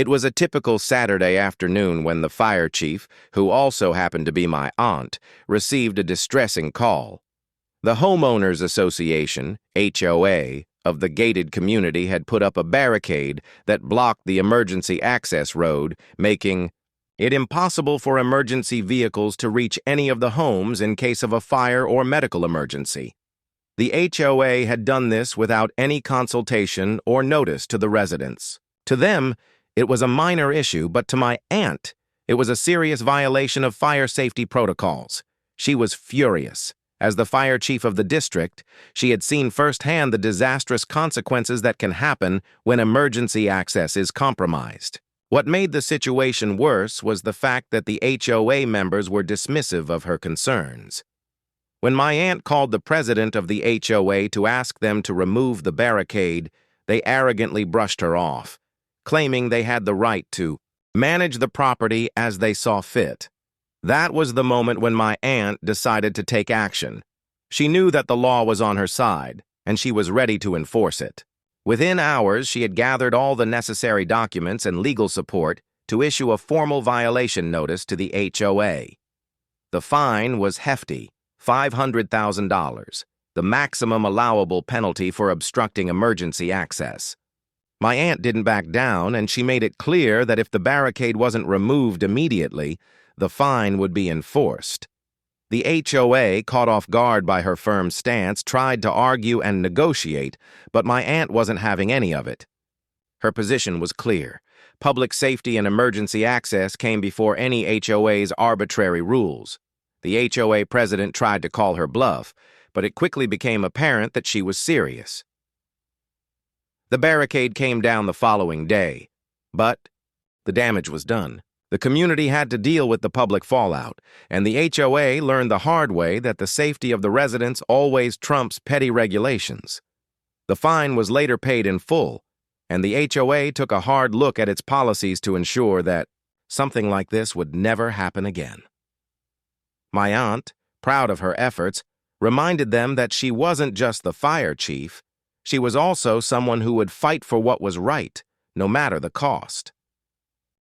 It was a typical Saturday afternoon when the fire chief, who also happened to be my aunt, received a distressing call. The Homeowners Association, HOA, of the gated community had put up a barricade that blocked the emergency access road, making it impossible for emergency vehicles to reach any of the homes in case of a fire or medical emergency. The HOA had done this without any consultation or notice to the residents. To them, it was a minor issue, but to my aunt, it was a serious violation of fire safety protocols. She was furious. As the fire chief of the district, she had seen firsthand the disastrous consequences that can happen when emergency access is compromised. What made the situation worse was the fact that the HOA members were dismissive of her concerns. When my aunt called the president of the HOA to ask them to remove the barricade, they arrogantly brushed her off, claiming they had the right to manage the property as they saw fit. That was the moment when my aunt decided to take action. She knew that the law was on her side, and she was ready to enforce it. Within hours, she had gathered all the necessary documents and legal support to issue a formal violation notice to the HOA. The fine was hefty, $500,000, the maximum allowable penalty for obstructing emergency access. My aunt didn't back down, and she made it clear that if the barricade wasn't removed immediately, the fine would be enforced. The HOA, caught off guard by her firm stance, tried to argue and negotiate, but my aunt wasn't having any of it. Her position was clear. Public safety and emergency access came before any HOA's arbitrary rules. The HOA president tried to call her bluff, but it quickly became apparent that she was serious. The barricade came down the following day, but the damage was done. The community had to deal with the public fallout, and the HOA learned the hard way that the safety of the residents always trumps petty regulations. The fine was later paid in full, and the HOA took a hard look at its policies to ensure that something like this would never happen again. My aunt, proud of her efforts, reminded them that she wasn't just the fire chief, she was also someone who would fight for what was right, no matter the cost.